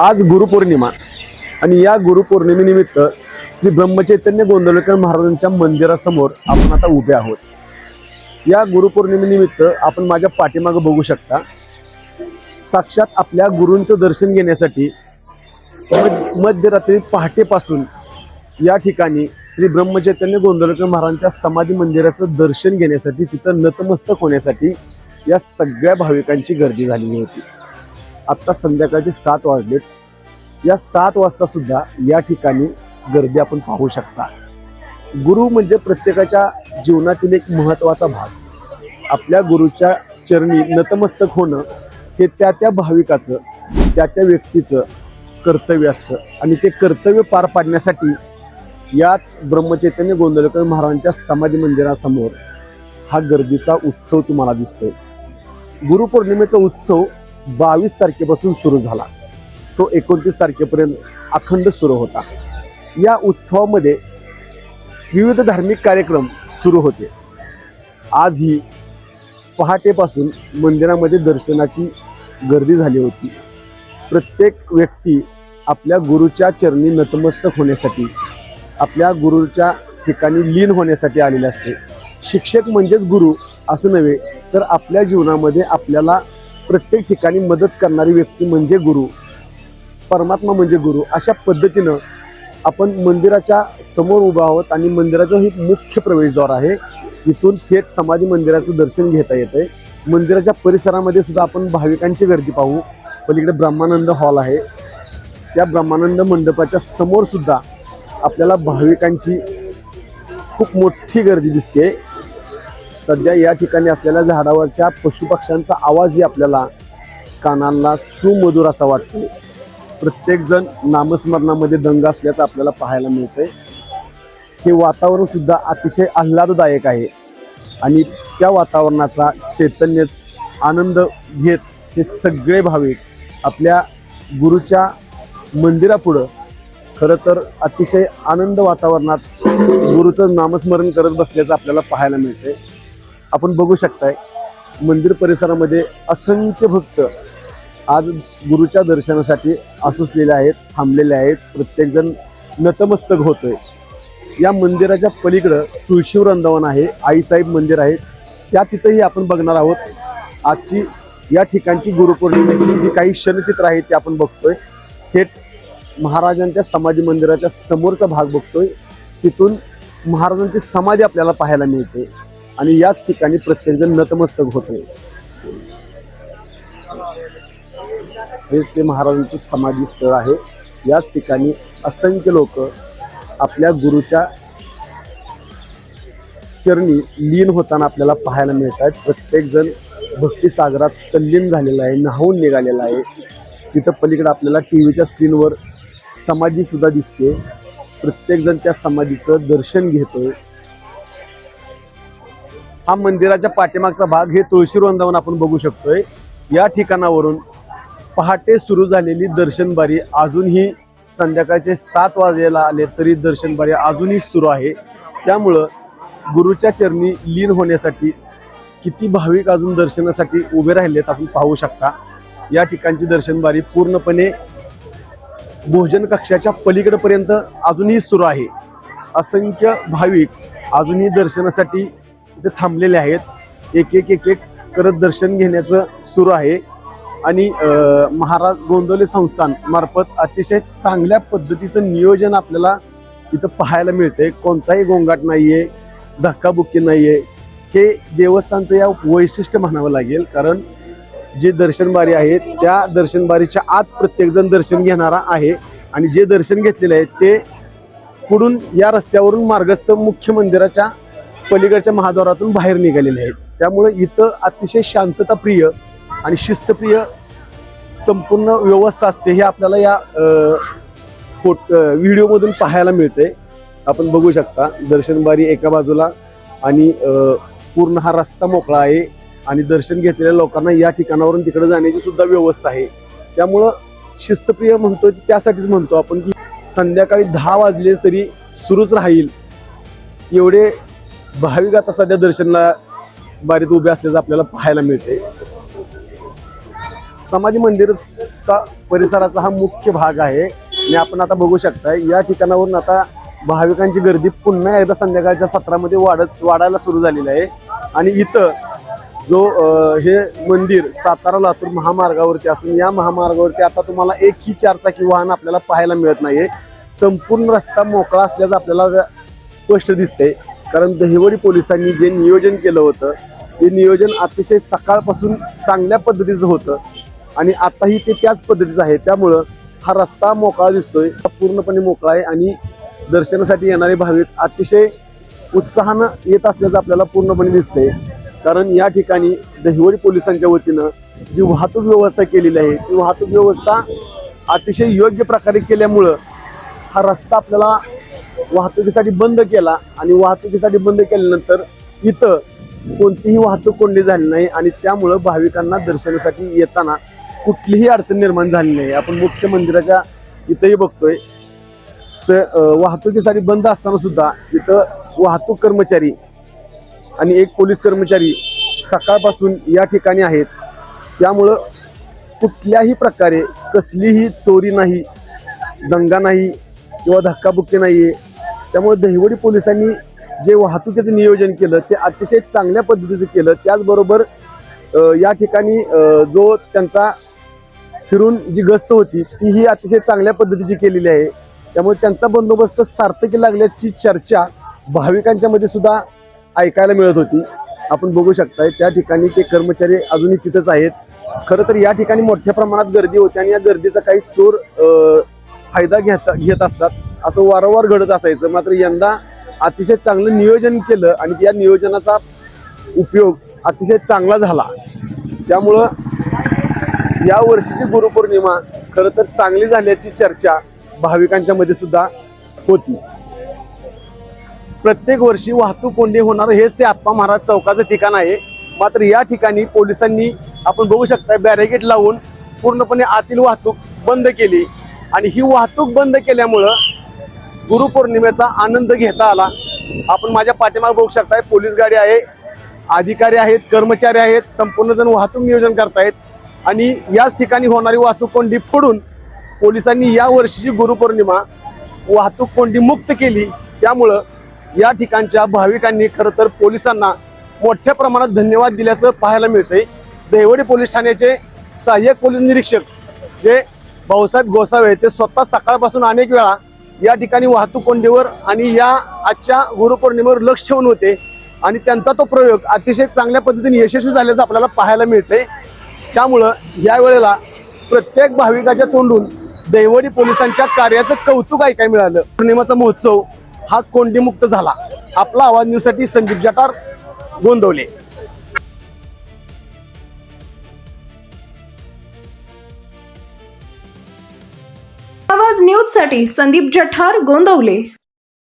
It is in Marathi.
आज गुरुपौर्णिमा आणि या गुरुपौर्णिमेनिमित्त श्री ब्रह्मचैतन्य गोंदवलेकर महाराजांच्या मंदिरासमोर आपण आता उभे आहोत। या गुरुपौर्णिमेनिमित्त आपण माझ्या पाठीमागे बघू शकता, साक्षात आपल्या गुरूंचं दर्शन घेण्यासाठी मध्यरात्री पहाटेपासून या ठिकाणी श्री ब्रह्मचैतन्य गोंदवलेकर महाराजांच्या समाधी मंदिराचं दर्शन घेण्यासाठी, तिथं नतमस्तक होण्यासाठी या सगळ्या भाविकांची गर्दी झालेली होती। आत्ता संध्याकाळचे 7 वाजलेत। या 7 वाजता सुद्धा या ठिकाणी गर्दी आपण पाहू शकता। गुरु म्हणजे प्रत्येकाच्या जीवनातील एक महत्त्वाचा भाग। आपल्या गुरुच्या चरणी नतमस्तक होणं हे त्या भाविकाचं, त्या व्यक्तीचं कर्तव्य असतं आणि ते कर्तव्य पार पाडण्यासाठी याच ब्रह्मचैतन्य गोंदवलेकर महाराजांच्या समाधी मंदिरासमोर हा गर्दीचा उत्सव तुम्हाला दिसतोय। गुरुपौर्णिमेचा उत्सव 22 तारखेपासून सुरू झाला, तो 29 तारखेपर्यंत अखंड सुरू होता। या उत्सवामध्ये विविध धार्मिक कार्यक्रम सुरू होते। आजही पहाटेपासून मंदिरामध्ये दर्शनाची गर्दी झाली होती। प्रत्येक व्यक्ती आपल्या गुरुच्या चरणी नतमस्तक होण्यासाठी, आपल्या गुरुच्या ठिकाणी लीन होण्यासाठी आलेले असते। शिक्षक म्हणजेच गुरु असं नव्हे, तर आपल्या जीवनामध्ये आपल्याला प्रत्येक ठिकाणी मदत करणारी व्यक्ती म्हणजे गुरु, परमात्मा म्हणजे गुरु। अशा पद्धतीनं आपण मंदिराच्या समोर उभा आहोत आणि मंदिराचा ही मुख्य प्रवेशद्वार आहे। इथून थेट समाधी मंदिराचं दर्शन घेता येतंय। मंदिराच्या परिसरामध्ये सुद्धा आपण भाविकांची गर्दी पाहू। पलीकडे ब्रह्मानंद हॉल आहे, त्या ब्रह्मानंद मंडपाच्या समोर सुद्धा आपल्याला भाविकांची खूप मोठी गर्दी दिसते। सध्या या ठिकाणी असलेल्या झाडावरच्या पशुपक्ष्यांचा आवाजही आपल्याला कानांना सुमधुर असा वाटतो। प्रत्येकजण नामस्मरणामध्ये दंग असल्याचं आपल्याला पाहायला मिळतंय। हे वातावरण सुद्धा अतिशय आल्हाददायक आहे आणि त्या वातावरणाचा चैतन्य आनंद घेत हे सगळे भाविक आपल्या गुरुच्या मंदिरापुढं खरं तर अतिशय आनंद वातावरणात गुरुचं नामस्मरण करत बसल्याचं आपल्याला पाहायला मिळतंय। आपण बघू शकताय, मंदिर परिसरामध्ये असंख्य भक्त आज गुरुच्या दर्शनासाठी आसुसलेले आहेत, थांबलेले आहेत। प्रत्येकजण नतमस्तक होतोय। या मंदिराच्या पलीकडं तुळशी वृंदावन आहे, आईसाहेब मंदिर आहे, त्या तिथंही आपण बघणार आहोत। आजची या ठिकाणची गुरुपौर्णिमेची जी काही क्षणचित्र आहेत ते आपण बघतोय। थेट महाराजांच्या समाधी मंदिराच्या समोरचा भाग बघतोय, तिथून महाराजांची समाधी आपल्याला पाहायला मिळते आणि याच ठिकाणी प्रत्येकजण नतमस्तक होतोय। हेच ते महाराजांचे समाधी स्थळ आहे। याच ठिकाणी असंख्य लोक आपल्या गुरुच्या चरणी लीन होताना आपल्याला पाहायला मिळतात। प्रत्येकजण भक्तिसागरात तल्लीन झालेला आहे, न्हावून निघालेला आहे। तिथं पलीकडे आपल्याला टीव्हीच्या स्क्रीनवर समाधी सुद्धा दिसते। प्रत्येकजण त्या समाधीचं दर्शन घेतोय। हा मंदिराच्या पाठीमागचा भाग, हे तुळशी वृंदावन आपण बघू शकतोय। या ठिकाणावरून पहाटे सुरू झालेली दर्शनबारी अजूनही संध्याकाळचे 7 वाजायला आले तरी दर्शनबारी अजूनही सुरू आहे। त्यामुळं गुरुच्या चरणी लीन होण्यासाठी किती भाविक अजून दर्शनासाठी उभे राहिलेत आपण पाहू शकता। या ठिकाणची दर्शनबारी पूर्णपणे भोजन कक्षाच्या पलीकडेपर्यंत अजूनही सुरू आहे। असंख्य भाविक अजूनही दर्शनासाठी इथे थांबलेले आहेत। एक एक करत दर्शन घेण्याचं सुरू आहे आणि महाराज गोंदवले संस्थान मार्फत अतिशय चांगल्या पद्धतीचं नियोजन आपल्याला इथं पाहायला मिळतंय। कोणताही गोंगाट नाहीये, धक्काबुक्की नाहीये। हे देवस्थानचं या वैशिष्ट्य म्हणावं लागेल, कारण जे दर्शनबारी आहे त्या दर्शनबारीच्या आत प्रत्येकजण दर्शन घेणारा आहे आणि जे दर्शन घेतलेले आहे ते पुढून या रस्त्यावरून मार्गस्थ मुख्य मंदिराच्या पलीकडच्या महाद्वारातून बाहेर निघालेले आहेत। त्यामुळे इथं अतिशय शांतताप्रिय आणि शिस्तप्रिय संपूर्ण व्यवस्था असते, हे आपल्याला या व्हिडिओमधून पाहायला मिळते। आपण बघू शकता, दर्शनबारी एका बाजूला आणि पूर्ण हा रस्ता मोकळा आहे आणि दर्शन घेतलेल्या लोकांना या ठिकाणावरून तिकडे जाण्याची सुद्धा व्यवस्था आहे। त्यामुळं शिस्तप्रिय म्हणतो, त्यासाठीच म्हणतो आपण की संध्याकाळी 10 वाजले तरी सुरूच राहील एवढे भाविक आता सध्या दर्शनाला बारीत उभे असल्याचं आपल्याला पाहायला मिळते। समाधी मंदिर आसपासचा परिसराचा हा मुख्य भाग आहे आणि आपण आता बघू शकताय या ठिकाणावरून आता भाविकांची गर्दी पुन्हा एकदा संध्याकाळच्या सत्रामध्ये वाढायला सुरू झालेली आहे. आणि इथं जो हे मंदिर सातारा लातूर महामार्गावरती असून या महामार्गावरती आता तुम्हाला एकही चारचाकी वाहन आपल्याला पाहायला मिळत नाहीये. संपूर्ण रस्ता मोकळा असल्याचं आपल्याला स्पष्ट दिसतंय. कारण दहिवडी पोलिसांनी जे नियोजन केलं होतं ते नियोजन अतिशय सकाळपासून चांगल्या पद्धतीचं होतं आणि आताही ते त्याच पद्धतीचं आहे. त्यामुळं हा रस्ता मोकळा दिसतोय, पूर्णपणे मोकळा आहे आणि दर्शनासाठी येणारे भाविक अतिशय उत्साहानं येत असल्याचं आपल्याला पूर्णपणे दिसतंय. कारण या ठिकाणी दहिवडी पोलिसांच्या वतीनं जी वाहतूक व्यवस्था केलेली आहे ती वाहतूक व्यवस्था अतिशय योग्य प्रकारे केल्यामुळं हा रस्ता आपल्याला वाहतुकीसाठी बंद केला आणि वाहतुकीसाठी बंद केल्यानंतर इथं कोणतीही वाहतूक कोंडी झाली नाही आणि त्यामुळं भाविकांना दर्शनासाठी येताना कुठलीही अडचण निर्माण झाली नाही. आपण मुख्य मंदिराच्या इथंही बघतोय तर वाहतुकीसाठी बंद असताना सुद्धा इथं वाहतूक कर्मचारी आणि एक पोलीस कर्मचारी सकाळपासून या ठिकाणी आहेत. त्यामुळं कुठल्याही प्रकारे कसलीही चोरी नाही, दंगा नाही किंवा धक्काबुक्की नाही आहे. त्यामुळे दहिवडी पोलिसांनी जे वाहतुकीचं नियोजन केलं ते अतिशय चांगल्या पद्धतीचं केलं. त्याचबरोबर या ठिकाणी जो त्यांचा फिरून जी गस्त होती तीही अतिशय चांगल्या पद्धतीची केलेली आहे. त्यामुळे त्यांचा बंदोबस्त सार्थकी लागल्याची चर्चा भाविकांच्या मध्ये सुद्धा ऐकायला मिळत होती. आपण बघू शकताय त्या ठिकाणी ते कर्मचारी अजूनही तिथंच आहेत. खरं तर या ठिकाणी मोठ्या प्रमाणात गर्दी होती आणि या गर्दीचा काही चोर फायदा घेत असतात असं वारंवार घडत असायचं. मात्र यंदा अतिशय चांगलं नियोजन केलं आणि या नियोजनाचा उपयोग अतिशय चांगला झाला. त्यामुळं या वर्षीची गुरुपौर्णिमा खरं तर चांगली झाल्याची चर्चा भाविकांच्या मध्ये सुद्धा होती. प्रत्येक वर्षी वाहतूक कोंडी होणार हेच ते आप्पा महाराज चौकाचं ठिकाण आहे. मात्र या ठिकाणी पोलिसांनी आपण बघू शकता बॅरिकेड लावून पूर्णपणे आतील वाहतूक बंद केली आणि ही वाहतूक बंद केल्यामुळं गुरुपौर्णिमेचा आनंद घेता आला. आपण माझ्या पाठीमागे बघू शकताय पोलीस गाडी आहे, अधिकारी आहेत, कर्मचारी आहेत, संपूर्ण जण वाहतूक नियोजन करतायत आणि याच ठिकाणी होणारी वाहतूक कोंडी फोडून पोलिसांनी या वर्षीची गुरुपौर्णिमा वाहतूक कोंडी मुक्त केली. त्यामुळं या ठिकाणच्या भाविकांनी खरं तर पोलिसांना मोठ्या प्रमाणात धन्यवाद दिल्याचं पाहायला मिळतंय. दहिवडी पोलीस ठाण्याचे सहाय्यक पोलीस निरीक्षक जे भाऊसाहेब गोसावे ते स्वतः सकाळपासून अनेक वेळा या ठिकाणी वाहतूक कोंडीवर आणि या आजच्या गुरुपौर्णिमेवर लक्ष ठेवून होते आणि त्यांचा तो प्रयोग अतिशय चांगल्या पद्धतीने यशस्वी झाल्याचं आपल्याला पाहायला मिळतंय. त्यामुळं या वेळेला प्रत्येक भाविकाच्या तोंडून दहिवडी पोलिसांच्या कार्याचं कौतुक ऐकायला मिळालं. पौर्णिमेचा महोत्सव हा कोंडीमुक्त झाला. आपला आवाज न्यूजसाठी संदीप जठार, गोंदवले. आवाज न्यूज साठी संदीप जठार, गोंदवले.